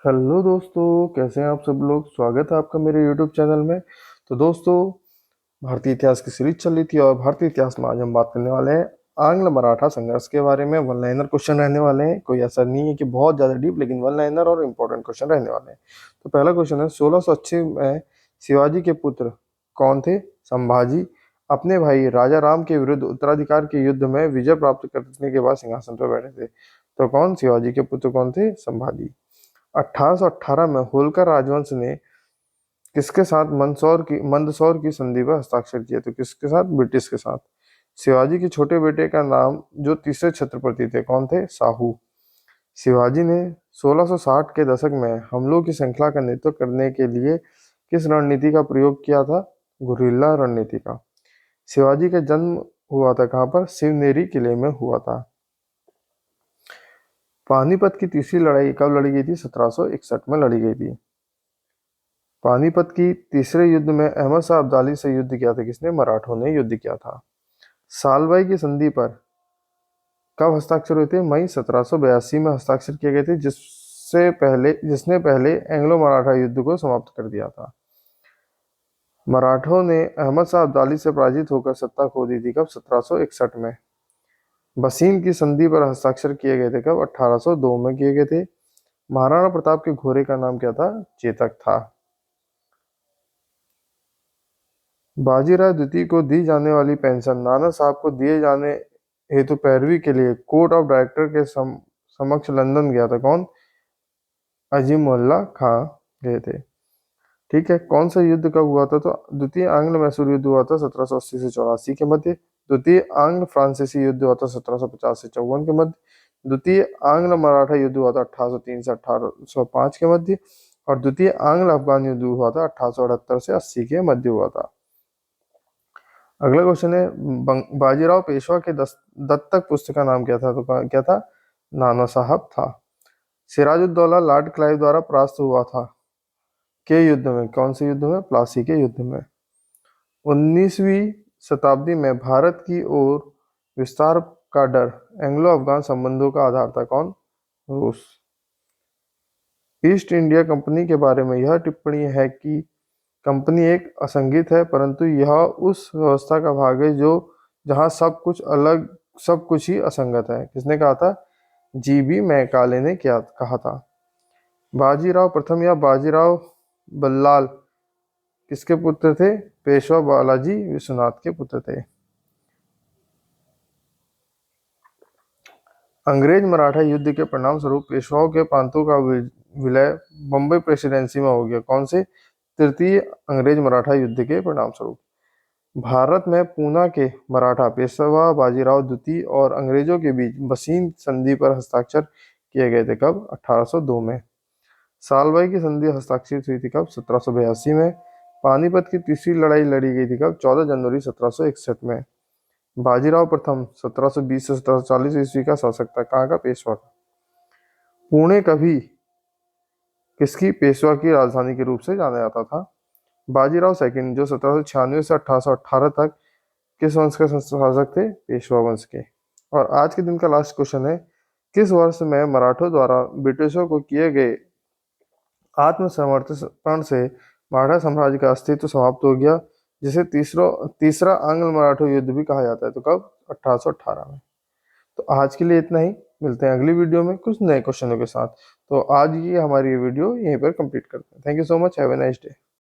Hello दोस्तों, कैसे हैं आप सब लोग। स्वागत है आपका मेरे यूट्यूब चैनल में। तो दोस्तों, भारतीय इतिहास की सीरीज चल रही थी और भारतीय इतिहास में आज हम बात करने वाले हैं आंग्ल मराठा संघर्ष के बारे में। वन लाइनर क्वेश्चन रहने वाले हैं, कोई ऐसा नहीं है कि बहुत ज़्यादा डीप, लेकिन वन लाइनर और इम्पोर्टेंट क्वेश्चन रहने वाले हैं। तो पहला क्वेश्चन है, 1680 में शिवाजी के पुत्र कौन थे? संभाजी अपने भाई राजा राम के विरुद्ध उत्तराधिकार के युद्ध में विजय प्राप्त करने के बाद सिंहासन पर बैठे थे। तो कौन शिवाजी के पुत्र कौन थे? संभाजी। 1818 में होलकर राजवंश ने किसके साथ मंदसौर की संधि पर हस्ताक्षर किए? तो किसके साथ? ब्रिटिश के साथ। शिवाजी के छोटे बेटे का नाम जो तीसरे छत्रपति थे कौन थे? शाहू। शिवाजी ने 1660 के दशक में हमलों की श्रृंखला का नेतृत्व करने के लिए किस रणनीति का प्रयोग किया था? गुरिल्ला रणनीति का। शिवाजी का जन्म हुआ था कहाँ पर? शिवनेरी किले में हुआ था। पानीपत की तीसरी लड़ाई कब लड़ी गई थी? 1761 में लड़ी गई थी। पानीपत की तीसरे युद्ध में अहमद शाह अब्दाली से युद्ध किया था किसने? मराठों ने युद्ध किया था। सालबाई की संधि पर कब हस्ताक्षर हुए थे? मई 1782 में हस्ताक्षर किए गए थे, जिसने पहले एंग्लो मराठा युद्ध को समाप्त कर दिया था। मराठों ने अहमद शाह अब्दाली से पराजित होकर सत्ता खो दी थी कब? 1761 में। बसीन की संधि पर हस्ताक्षर किए गए थे कब? 1802 में किए गए थे। महाराणा प्रताप के घोड़े का नाम क्या था? चेतक था। बाजीराव द्वितीय को दी जाने वाली पेंशन नाना साहब को दिए जाने हेतु पैरवी के लिए कोर्ट ऑफ डायरेक्टर के समक्ष लंदन गया था कौन? अजीमुल्ला खां गए थे। ठीक है, कौन सा युद्ध कब हुआ था? तो द्वितीय आंग्ल मैसूर युद्ध हुआ था 1780 से 84 के मध्य। द्वितीय आंग्ल फ्रांसीसी युद्ध हुआ था 1750 से 54 के मध्य। द्वितीय आंग्ल मराठा युद्ध हुआ था 1803 से 1805 के मध्य। और द्वितीय आंग्ल अफगान युद्ध हुआ था 1878 से 80 के मध्य हुआ था। अगला क्वेश्चन है, बाजीराव पेशवा के दत्तक पुत्र का नाम क्या था? तो क्या था? नाना साहब था। सिराजुद्दौला लॉर्ड क्लाइव द्वारा परास्त हुआ था के युद्ध में? कौन से युद्ध में? प्लासी के युद्ध में। 19वीं शताब्दी में भारत की ओर विस्तार का डर एंग्लो अफगान संबंधों का आधार था कौन? रूस। ईस्ट इंडिया कंपनी के बारे में यह टिप्पणी है कि कंपनी एक असंगठित है, परंतु यह उस व्यवस्था का भाग है जो जहां सब कुछ ही असंगत है। किसने कहा था? जीबी मैकाले ने क्या कहा था? बाजीराव प्रथम या बाजीराव बल्लाल किसके पुत्र थे? पेशवा बालाजी विश्वनाथ के पुत्र थे। अंग्रेज मराठा युद्ध के परिणाम स्वरूप पेशवाओं के प्रांतों का विलय बम्बई प्रेसिडेंसी में हो गया। कौन से? तृतीय अंग्रेज मराठा युद्ध के परिणाम स्वरूप। भारत में पूना के मराठा पेशवा बाजीराव द्वितीय और अंग्रेजों के बीच बसीन संधि पर हस्ताक्षर किए गए थे कब? 1802 में। सालबाई की संधि हस्ताक्षरित हुई थी कब? 1782 में। पानीपत की तीसरी लड़ाई लड़ी गई थी कब? 14 जनवरी 1761 में। बाजीराव प्रथम 1720 से 1740 ईस्वी का शासक था। कहाँ का? पेशवा का। पुणे कभी किसकी? पेशवा की राजधानी के रूप से जाना जाता था। बाजीराव सेकंड जो 1796 से 1818 तक किस वंश के शासक थे? पेशवा वंश के। और आज के दिन का लास्ट क्वेश्चन है, किस वर्ष में मराठों द्वारा ब्रिटिशों को किए गए आत्मसमर्पण से मराठा साम्राज्य का अस्तित्व समाप्त हो गया, जिसे तीसरा आंग्ल मराठा युद्ध भी कहा जाता है? तो कब? 1818 में। तो आज के लिए इतना ही। मिलते हैं अगली वीडियो में कुछ नए क्वेश्चनों के साथ। तो आज ये हमारी वीडियो यहीं पर कंप्लीट करते हैं। Thank you so much. Have a nice day.